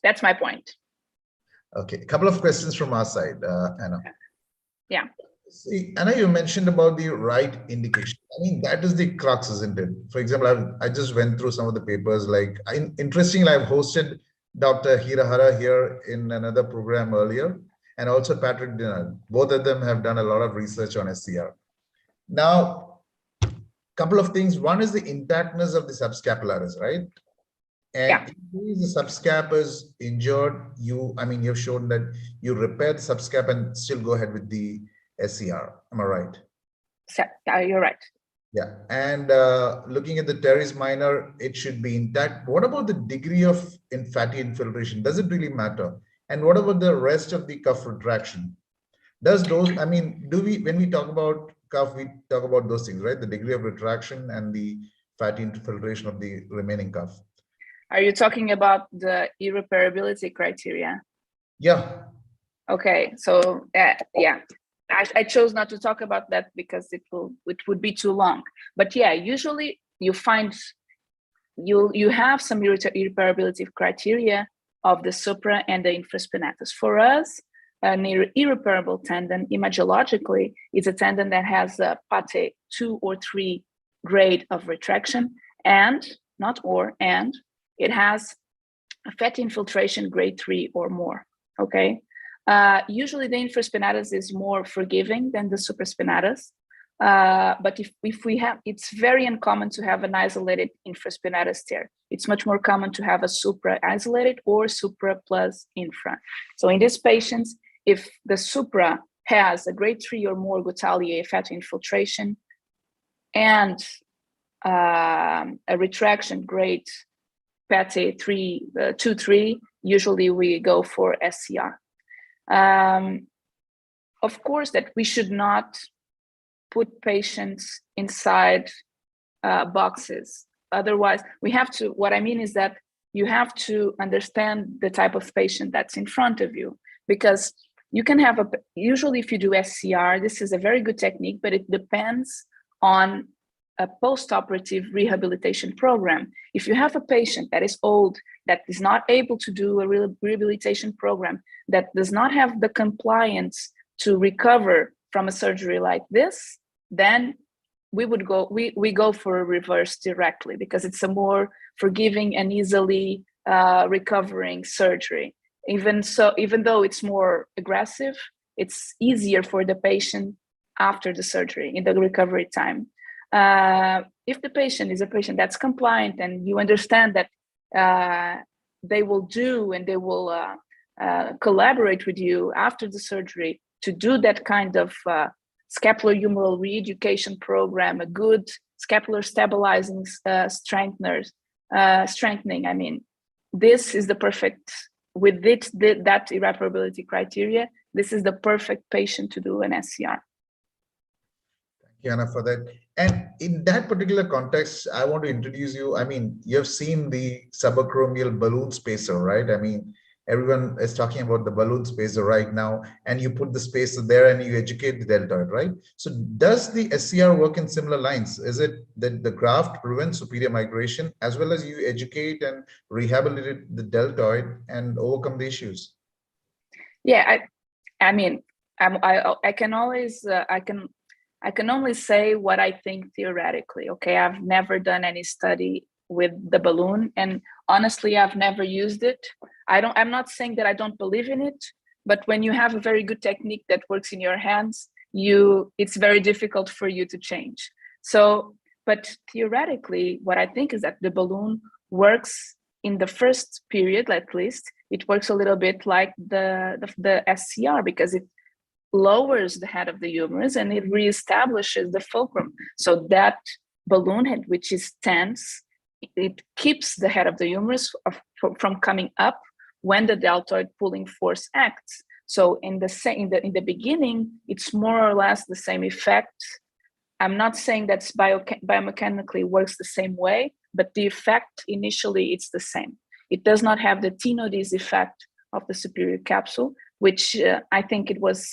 that's my point. Okay, a couple of questions from our side, Anna. Yeah. See, Anna, you mentioned about the right indication. I mean, that is the crux, isn't it? For example, I just went through some of the papers. Like, interestingly, I've hosted Dr. Hirahara here in another program earlier, and also Patrick Dinard. Both of them have done a lot of research on SCR. Now, couple of things. One is the intactness of the subscapularis, right? And if the subscap is injured, you've shown that you repair the subscap and still go ahead with the SCR. Am I right? You're right. Yeah. And looking at the teres minor, it should be intact. What about the degree of fatty infiltration? Does it really matter? And what about the rest of the cuff retraction? Does those, when we talk about cuff, we talk about those things, right? The degree of retraction and the fatty infiltration of the remaining cuff. Are you talking about the irreparability criteria? Yeah. Okay, so yeah, I chose not to talk about that because it would be too long. But yeah, usually you find you have some irreparability criteria of the supra and the infraspinatus. For us, an irreparable tendon imagologically is a tendon that has a pate 2 or 3 grade of retraction, and it has a fatty infiltration grade 3 or more. Okay. Usually the infraspinatus is more forgiving than the supraspinatus. But if we have, it's very uncommon to have an isolated infraspinatus tear. It's much more common to have a supra isolated or supra plus infra. So in these patients, if the supra has a grade 3 or more Goutallier fatty infiltration and a retraction grade pate 2-3, usually we go for SCR. Of course, that we should not put patients inside boxes. Otherwise, we have to, what I mean is that you have to understand the type of patient that's in front of you, because you can have usually if you do SCR, this is a very good technique, but it depends on a post-operative rehabilitation program. If you have a patient that is old, that is not able to do a rehabilitation program, that does not have the compliance to recover from a surgery like this, then we go for a reverse directly, because it's a more forgiving and easily recovering surgery. Even though it's more aggressive, it's easier for the patient after the surgery in the recovery time. If the patient is a patient that's compliant and you understand that they will do and they will collaborate with you after the surgery to do that kind of scapulohumeral re-education program, a good scapular stabilizing strengthening, this is the perfect, with that irreparability criteria, this is the perfect patient to do an SCR. Thank you, Anna, for that. And in that particular context, I want to introduce you. You've seen the subacromial balloon spacer, right? Everyone is talking about the balloon spacer right now, and you put the spacer there and you educate the deltoid, right? So does the SCR work in similar lines? Is it that the graft prevents superior migration as well as you educate and rehabilitate the deltoid and overcome the issues? Yeah, I can only say what I think theoretically. Okay, I've never done any study with the balloon, and honestly, I've never used it. I'm not saying that I don't believe in it, but when you have a very good technique that works in your hands, it's very difficult for you to change. So, but theoretically, what I think is that the balloon works in the first period, at least. It works a little bit like the SCR, because it lowers the head of the humerus and it reestablishes the fulcrum. So that balloon head, which is tense, it keeps the head of the humerus from coming up when the deltoid pulling force acts. So in the beginning, it's more or less the same effect. I'm not saying that's biomechanically works the same way, but the effect initially it's the same. It does not have the T-nodese effect of the superior capsule, which I think it was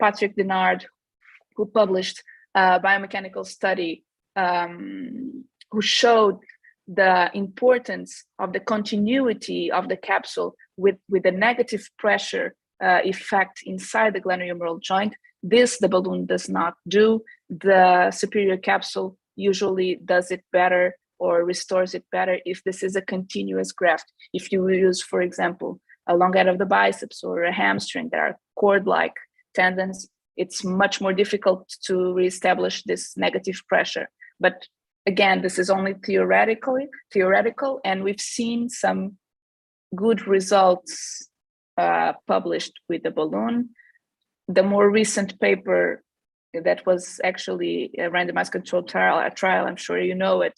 Patrick Dinard who published a biomechanical study who showed the importance of the continuity of the capsule with the negative pressure effect inside the glenohumeral joint. This the balloon does not do. The superior capsule usually does it better or restores it better if this is a continuous graft. If you use, for example, a long head of the biceps or a hamstring that are cord-like tendons, it's much more difficult to reestablish this negative pressure. But again, this is only theoretical, and we've seen some good results published with the balloon. The more recent paper that was actually a randomized controlled trial, I'm sure you know it,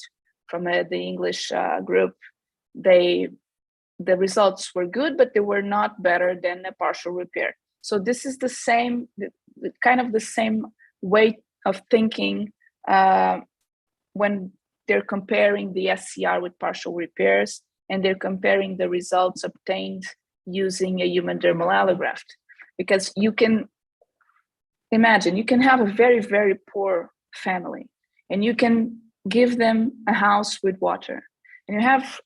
from the English group, the results were good, but they were not better than a partial repair. So this is the same, kind of the same way of thinking when they're comparing the SCR with partial repairs, and they're comparing the results obtained using a human dermal allograft. Because you can imagine, you can have a very, very poor family, and you can give them a house with water. And you have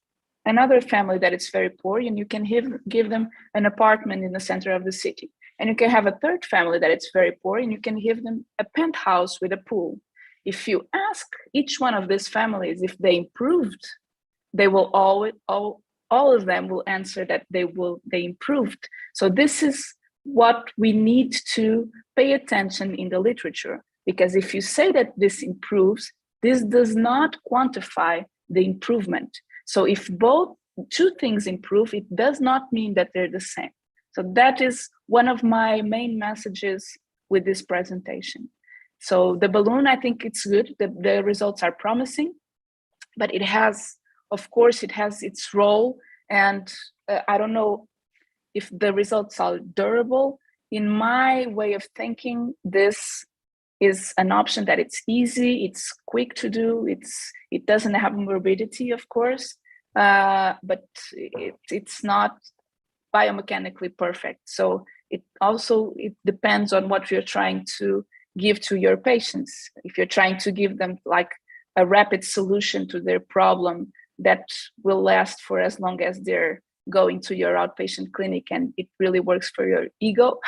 another family that is very poor, and you can give them an apartment in the center of the city. And you can have a third family that is very poor, and you can give them a penthouse with a pool. If you ask each one of these families if they improved, they will all of them will answer that they improved. So this is what we need to pay attention in the literature, because if you say that this improves, this does not quantify the improvement. So if two things improve, it does not mean that they're the same. So that is one of my main messages with this presentation. So the balloon, I think it's good. The results are promising, but it has, of course, it has its role. And I don't know if the results are durable. In my way of thinking, this is an option that it's easy, it's quick to do, it doesn't have morbidity, of course, but it's not biomechanically perfect. So it depends on what you're trying to give to your patients. If you're trying to give them like a rapid solution to their problem that will last for as long as they're going to your outpatient clinic and it really works for your ego,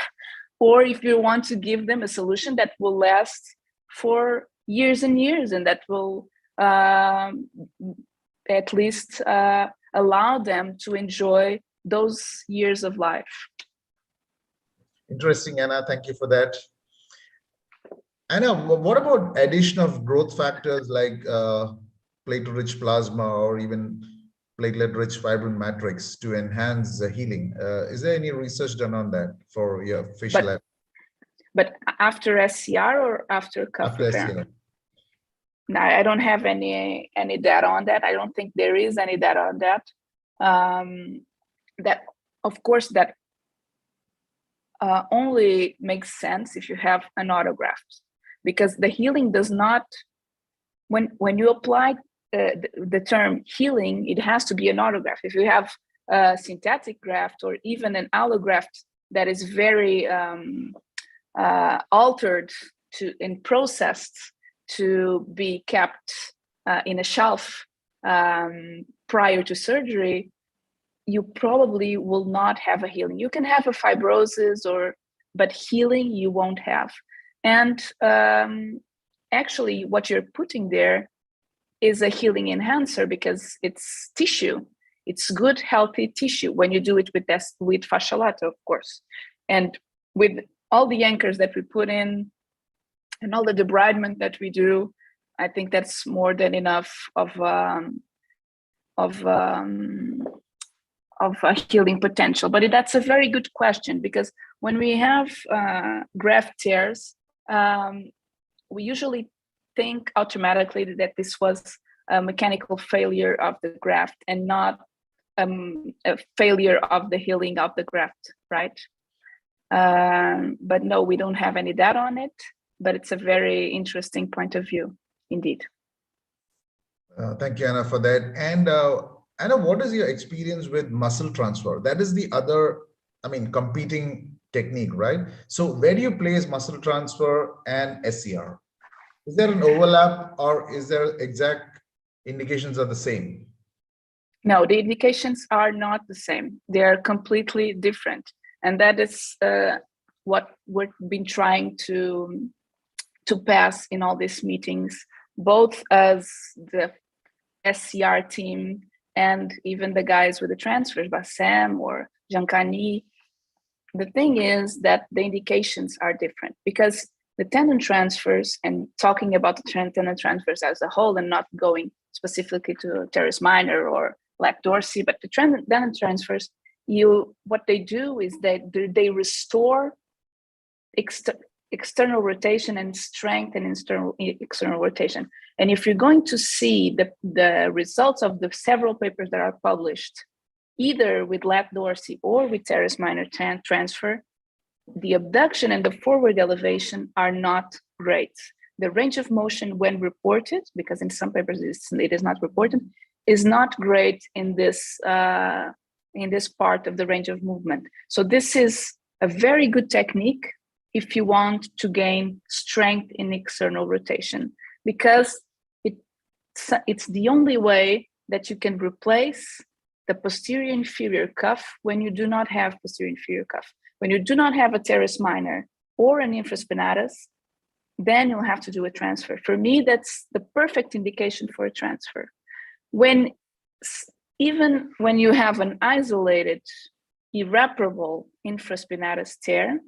or if you want to give them a solution that will last for years and years and that will at least allow them to enjoy those years of life. Interesting, Anna. Thank you for that. Anna, what about addition of growth factors like platelet-rich plasma or even platelet-rich fibrin matrix to enhance the healing? Is there any research done on that for your Fascia Lata? But after SCR or after cuff repair? No, I don't have any data on that. I don't think there is any data on that. That, of course, that only makes sense if you have an autograft, because the healing does not, when you apply the term healing, it has to be an autograft. If you have a synthetic graft or even an allograft that is very altered and processed to be kept in a shelf prior to surgery, you probably will not have a healing. You can have a fibrosis, but healing you won't have. And actually what you're putting there is a healing enhancer because it's tissue. It's good, healthy tissue when you do it with Fascia Lata, of course. And with all the anchors that we put in and all the debridement that we do, I think that's more than enough of a healing potential. But that's a very good question, because when we have graft tears, we usually think automatically that this was a mechanical failure of the graft and not a failure of the healing of the graft, right? But no, we don't have any data on it, but it's a very interesting point of view, indeed. Thank you, Anna, for that. And Anna, what is your experience with muscle transfer? That is the other, competing technique, right? So where do you place muscle transfer and SCR? Is there an overlap, or is there exact indications are the same? No, the indications are not the same. They are completely different. And that is what we've been trying to pass in all these meetings, both as the SCR team and even the guys with the transfers, Bassem or Giancani. The thing is that the indications are different, because the tendon transfers, and talking about the tendon transfers as a whole and not going specifically to teres minor or lat dorsi, but the tendon transfers, what they do is they restore external rotation and strength and external rotation. And if you're going to see the results of the several papers that are published, either with lat dorsi or with teres minor transfer, the abduction and the forward elevation are not great. The range of motion, when reported, because in some papers it is not reported, is not great in this part of the range of movement. So this is a very good technique if you want to gain strength in external rotation, because it's the only way that you can replace the posterior inferior cuff when you do not have posterior inferior cuff. When you do not have a teres minor or an infraspinatus, then you'll have to do a transfer. For me, that's the perfect indication for a transfer. Even when you have an isolated, irreparable infraspinatus tear,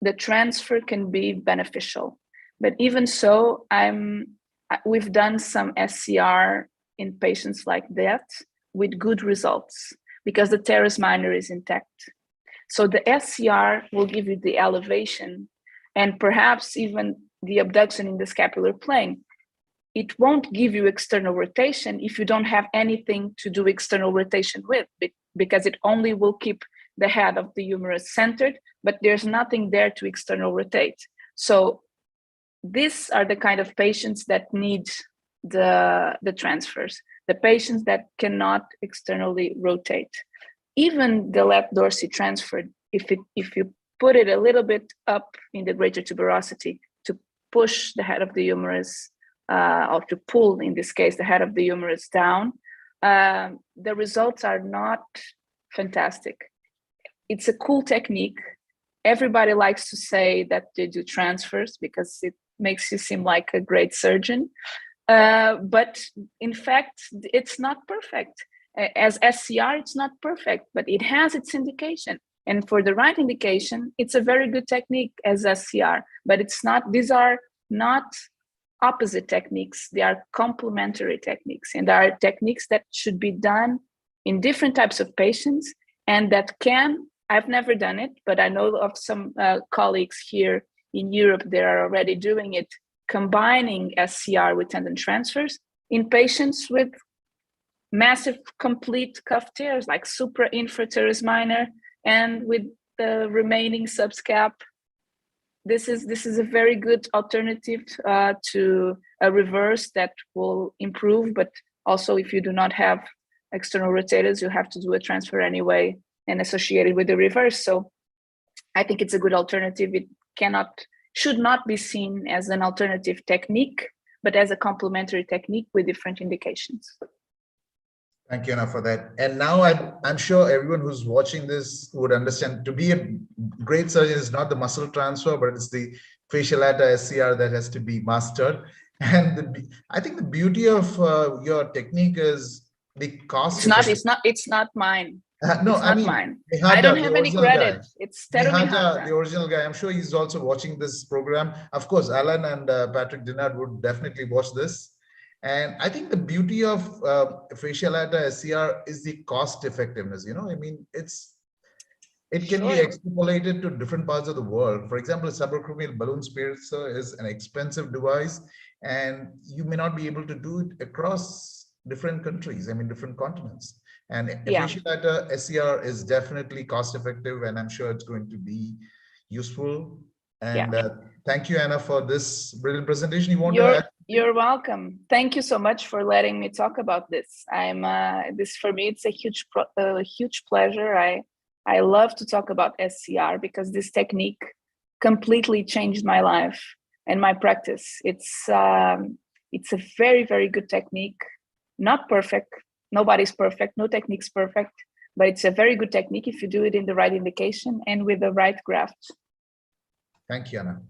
the transfer can be beneficial. But even so, we've done some SCR in patients like that with good results, because the teres minor is intact. So the SCR will give you the elevation and perhaps even the abduction in the scapular plane. It won't give you external rotation if you don't have anything to do external rotation with, because it only will keep the head of the humerus centered, but there's nothing there to external rotate. So these are the kind of patients that need the transfers, the patients that cannot externally rotate. Even the lat dorsi transfer, if you put it a little bit up in the greater tuberosity to push the head of the humerus, or to pull, in this case, the head of the humerus down, the results are not fantastic. It's a cool technique. Everybody likes to say that they do transfers because it makes you seem like a great surgeon. But in fact, it's not perfect. As SCR, it's not perfect, but it has its indication. And for the right indication, it's a very good technique as SCR, but it's not, these are not opposite techniques. They are complementary techniques, and there are techniques that should be done in different types of patients, and that I've never done it, but I know of some colleagues here in Europe that are already doing it, combining SCR with tendon transfers in patients with massive complete cuff tears, like supra infra teres minor, and with the remaining subscap. This is a very good alternative to a reverse that will improve, but also if you do not have external rotators, you have to do a transfer anyway and associated with the reverse. So I think it's a good alternative. It should not be seen as an alternative technique, but as a complementary technique with different indications. Thank you, Anna, for that. And now I'm sure everyone who's watching this would understand, to be a great surgeon is not the muscle transfer, but it's the Fascia Lata SCR that has to be mastered. And I think the beauty of your technique is the cost. It's not mine. No, it's I mean, mine. Mihata, I don't have any credit. Guy. It's Mihata, the original guy. I'm sure he's also watching this program. Of course, Alan and Patrick Dinard would definitely watch this. And I think the beauty of Fascia Lata SCR is the cost effectiveness. You know, I mean, it can be extrapolated to different parts of the world. For example, a subacromial balloon spacer is an expensive device, and you may not be able to do it across different countries, I mean, different continents. And Fascia Lata SCR is definitely cost effective, and I'm sure it's going to be useful. And thank you, Anna, for this brilliant presentation. You want to add? You're welcome. Thank you so much for letting me talk about this. This for me, it's a huge pleasure. I love to talk about SCR because this technique completely changed my life and my practice. It's a very, very good technique. Not perfect, Nobody's perfect, no technique's perfect, but it's a very good technique if you do it in the right indication and with the right graft. Thank you, Anna.